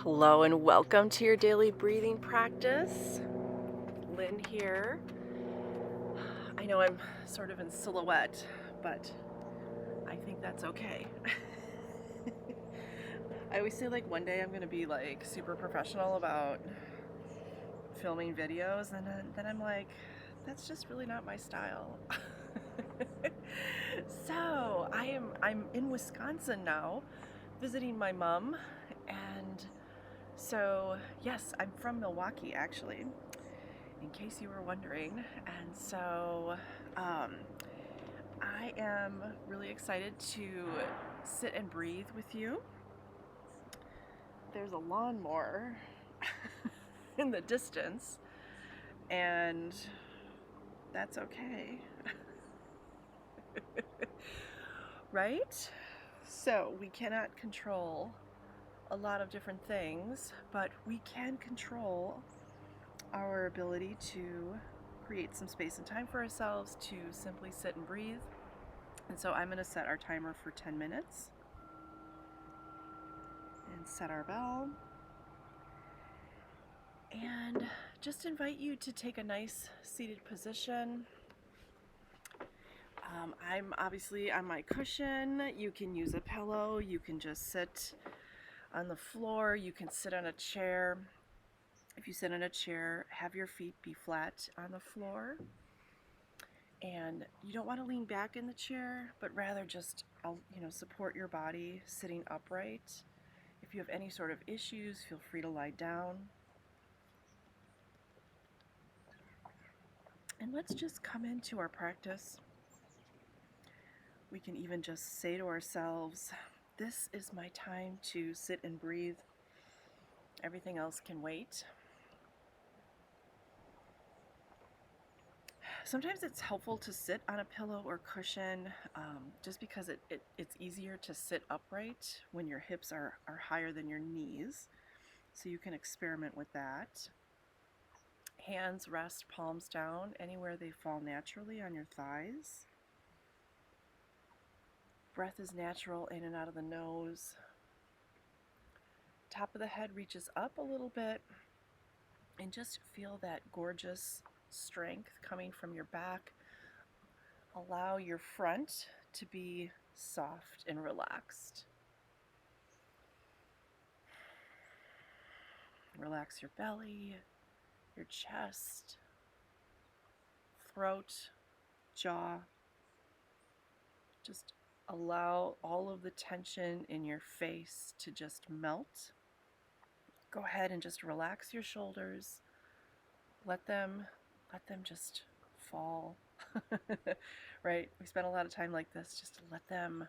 Hello and welcome to your daily breathing practice. Lynn here. I know I'm sort of in silhouette, but I think that's okay. I always say like one day I'm going to be like super professional about filming videos, and then I'm like, that's just really not my style. So I'm in Wisconsin now, visiting my mom, and so yes, I'm from Milwaukee actually, in case you were wondering. And so um, I am really excited to sit and breathe with you. There's a lawnmower in the distance, and that's okay. Right? So we cannot control a lot of different things, but we can control our ability to create some space and time for ourselves to simply sit and breathe. And so I'm going to set our timer for 10 minutes and set our bell. And just invite you to take a nice seated position. I'm obviously on my cushion. You can use a pillow. You can just sit on the floor. You can sit on a chair. If you sit in a chair, have your feet be flat on the floor. And you don't want to lean back in the chair, but rather just support your body sitting upright. If you have any sort of issues, feel free to lie down. And let's just come into our practice. We can even just say to ourselves, this is my time to sit and breathe. Everything else can wait. Sometimes it's helpful to sit on a pillow or cushion, just because it's easier to sit upright when your hips are higher than your knees. So you can experiment with that. Hands rest palms down anywhere they fall naturally on your thighs. Breath is natural in and out of the nose. Top of the head reaches up a little bit, and just feel that gorgeous strength coming from your back. Allow your front to be soft and relaxed. Relax your belly, your chest, throat, jaw. Just allow all of the tension in your face to just melt. Go ahead and just relax your shoulders. Let them just fall. Right? We spend a lot of time like this, just to let them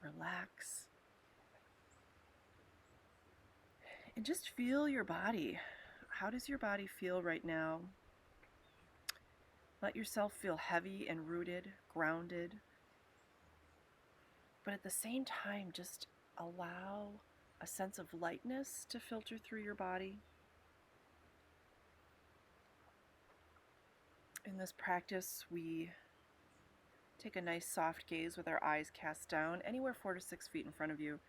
relax. And just feel your body. How does your body feel right now? Let yourself feel heavy and rooted, grounded. But at the same time, just allow a sense of lightness to filter through your body. In this practice, we take a nice soft gaze with our eyes cast down, anywhere 4 to 6 feet in front of you.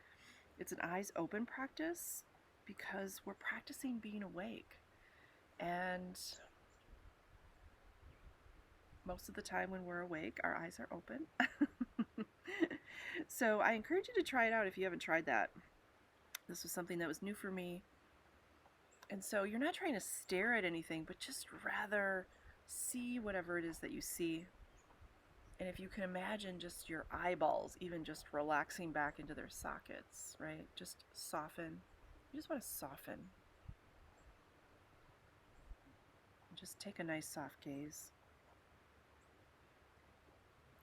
It's an eyes open practice because we're practicing being awake. And most of the time when we're awake, our eyes are open. So I encourage you to try it out if you haven't tried that. This was something that was new for me. And so you're not trying to stare at anything, but just rather see whatever it is that you see. And if you can imagine just your eyeballs even just relaxing back into their sockets, right? Just soften. You just want to soften. Just take a nice soft gaze.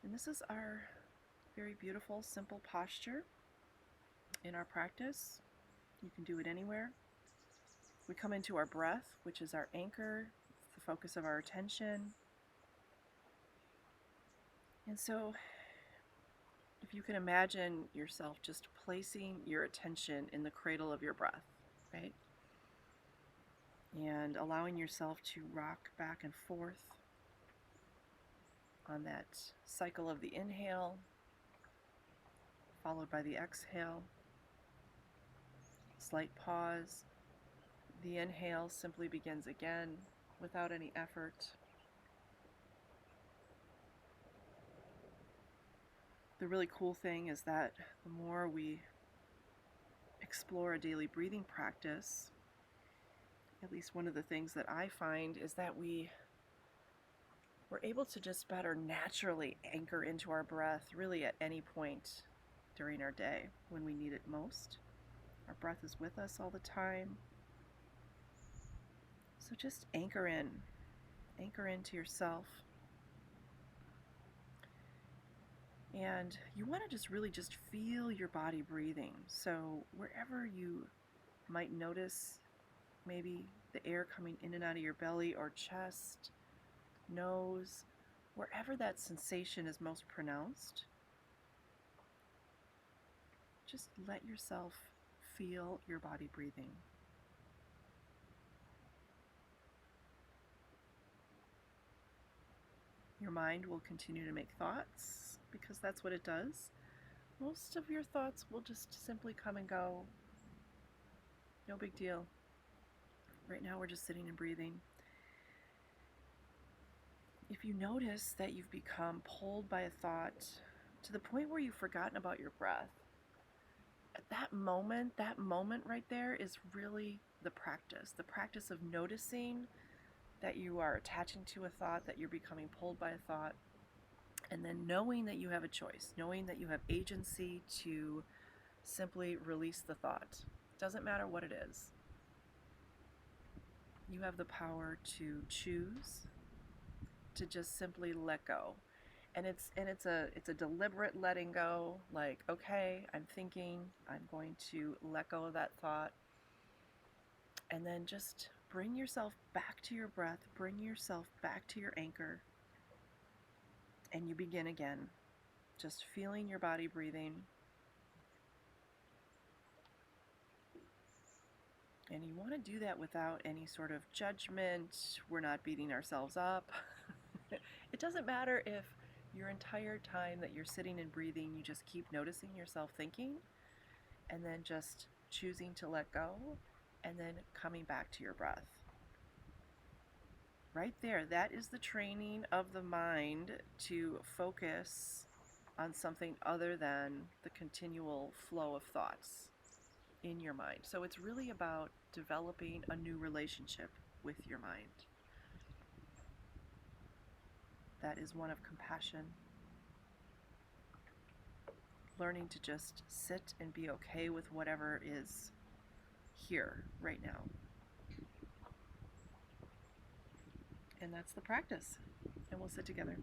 And this is our very beautiful, simple posture in our practice. You can do it anywhere. We come into our breath, which is our anchor, the focus of our attention. And so if you can imagine yourself just placing your attention in the cradle of your breath, right? And allowing yourself to rock back and forth on that cycle of the inhale, followed by the exhale. Slight pause, The inhale simply begins again without any effort. The really cool thing is that the more we explore a daily breathing practice, at least one of the things that I find is that we're able to just better naturally anchor into our breath really at any point during our day when we need it most. Our breath is with us all the time. So just anchor into yourself. And you want to just really just feel your body breathing. So wherever you might notice maybe the air coming in and out of your belly or chest, nose, wherever that sensation is most pronounced, just let yourself feel your body breathing. Your mind will continue to make thoughts because that's what it does. Most of your thoughts will just simply come and go. No big deal. Right now we're just sitting and breathing. If you notice that you've become pulled by a thought to the point where you've forgotten about your breath, at that moment right there is really the practice of noticing that you are attaching to a thought, that you're becoming pulled by a thought, and then knowing that you have a choice, knowing that you have agency to simply release the thought. Doesn't matter what it is. You have the power to choose to just simply let go. And it's a deliberate letting go, like, okay, I'm thinking, I'm going to let go of that thought. And then just bring yourself back to your breath, bring yourself back to your anchor, and you begin again, just feeling your body breathing. And you want to do that without any sort of judgment. We're not beating ourselves up. It doesn't matter if your entire time that you're sitting and breathing, you just keep noticing yourself thinking and then just choosing to let go and then coming back to your breath. Right there, that is the training of the mind to focus on something other than the continual flow of thoughts in your mind. So it's really about developing a new relationship with your mind. That is one of compassion. Learning to just sit and be okay with whatever is here right now. And that's the practice. And we'll sit together.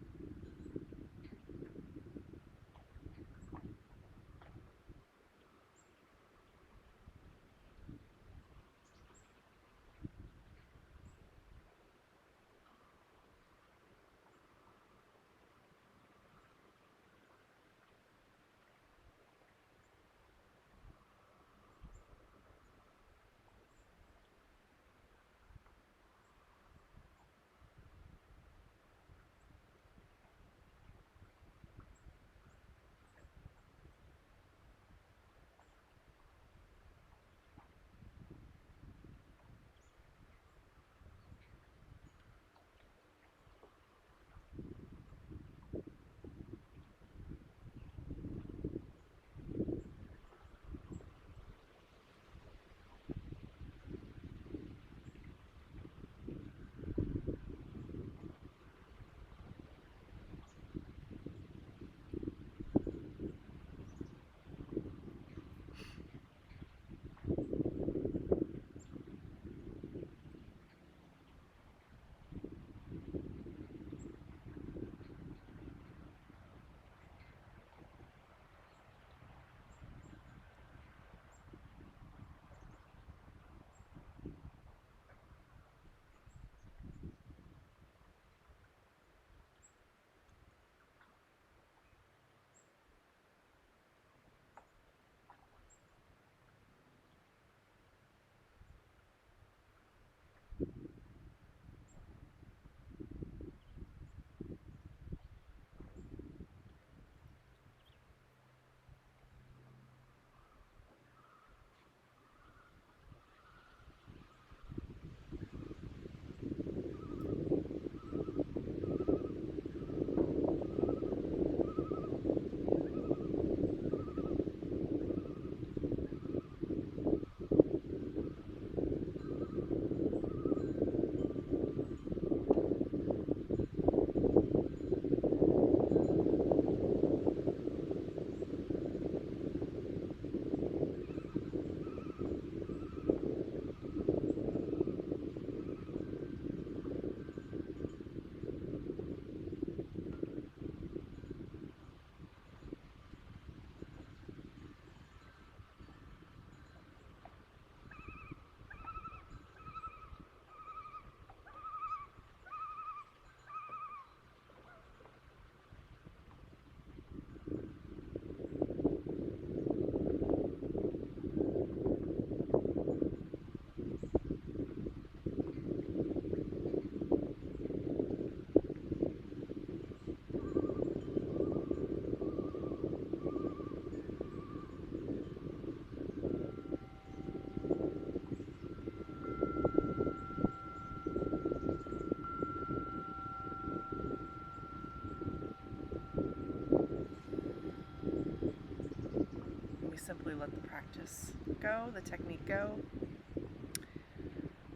let the practice go, the technique go.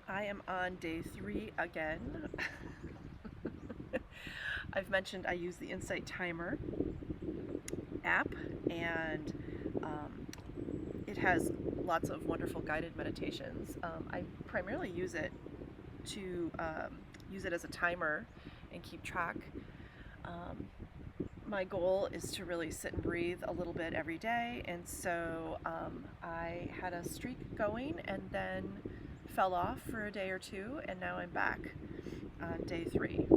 I am on day 3 again. I've mentioned I use the Insight Timer app, and it has lots of wonderful guided meditations. I primarily use it to use it as a timer and keep track. My goal is to really sit and breathe a little bit every day, and so I had a streak going and then fell off for a day or two, and now I'm back on day 3.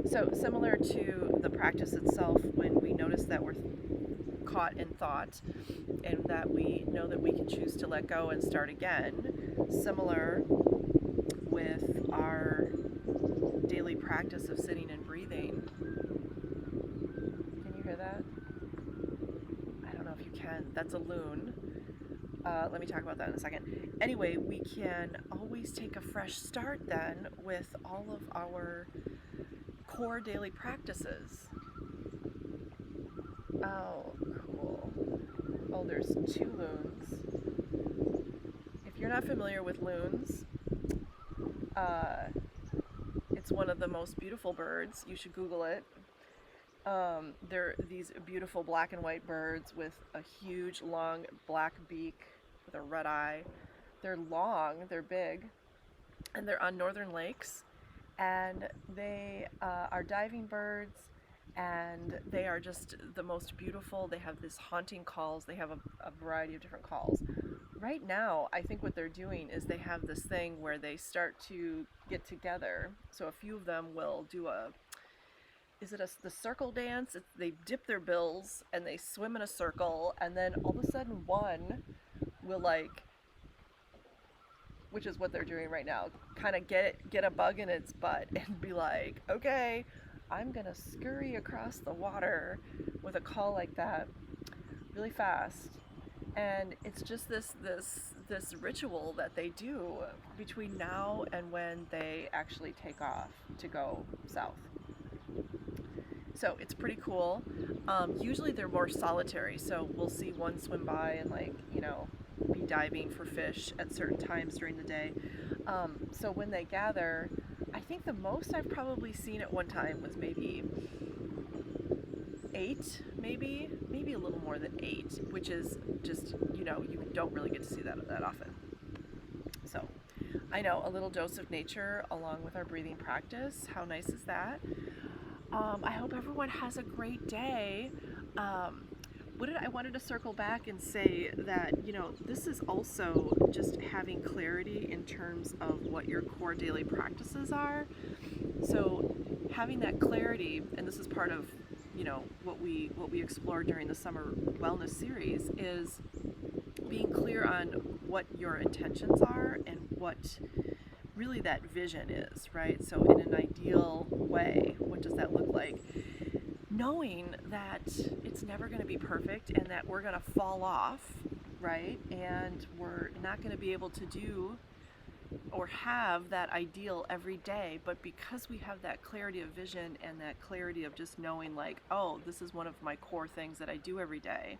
So similar to the practice itself, when we notice that we're caught in thought and that we know that we can choose to let go and start again, similar with our daily practice of sitting and breathing. Can you hear that? I don't know if you can. That's a loon. Let me talk about that in a second. Anyway, we can always take a fresh start then with all of our core daily practices. Oh, cool. Oh, there's 2 loons. If you're not familiar with loons, it's one of the most beautiful birds. You should Google it. They're these beautiful black and white birds with a huge, long black beak with a red eye. They're long, they're big, and they're on northern lakes, and they are diving birds, and they are just the most beautiful. They have this haunting calls. They have a variety of different calls. Right now, I think what they're doing is they have this thing where they start to get together. So a few of them will do the circle dance? They dip their bills and they swim in a circle, and then all of a sudden one will, which is what they're doing right now, kind of get a bug in its butt and be like, okay, I'm gonna scurry across the water with a call like that really fast. And it's just this ritual that they do between now and when they actually take off to go south. So it's pretty cool. Usually they're more solitary, so we'll see one swim by and be diving for fish at certain times during the day. So when they gather, I think the most I've probably seen at one time was maybe 8, maybe a little more than 8, which is just, you don't really get to see that often. So I know, a little dose of nature along with our breathing practice. How nice is that? I hope everyone has a great day. I wanted to circle back and say that, this is also just having clarity in terms of what your core daily practices are. So having that clarity, and this is part of, what we explore during the summer wellness series, is being clear on what your intentions are and what really that vision is, right? So in an ideal way, what does that look like? Knowing that it's never going to be perfect and that we're going to fall off, right? And we're not going to be able to do or have that ideal every day, but because we have that clarity of vision and that clarity of just knowing oh, this is one of my core things that I do every day,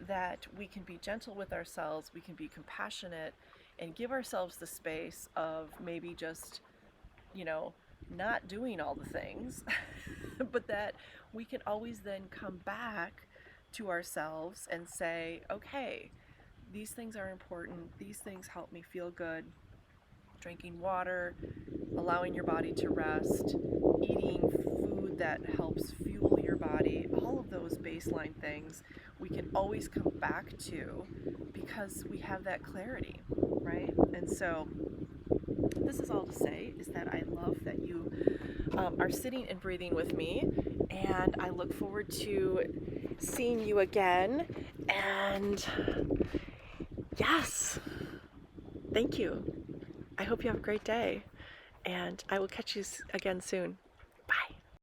that we can be gentle with ourselves, we can be compassionate, and give ourselves the space of maybe just, not doing all the things, but that we can always then come back to ourselves and say, okay, these things are important, these things help me feel good. Drinking water, allowing your body to rest, eating food that helps fuel your body, all of those baseline things we can always come back to because we have that clarity, right? And so this is all to say is that I love that you are sitting and breathing with me, and I look forward to seeing you again. And yes, thank you. I hope you have a great day, and I will catch you again soon. Bye.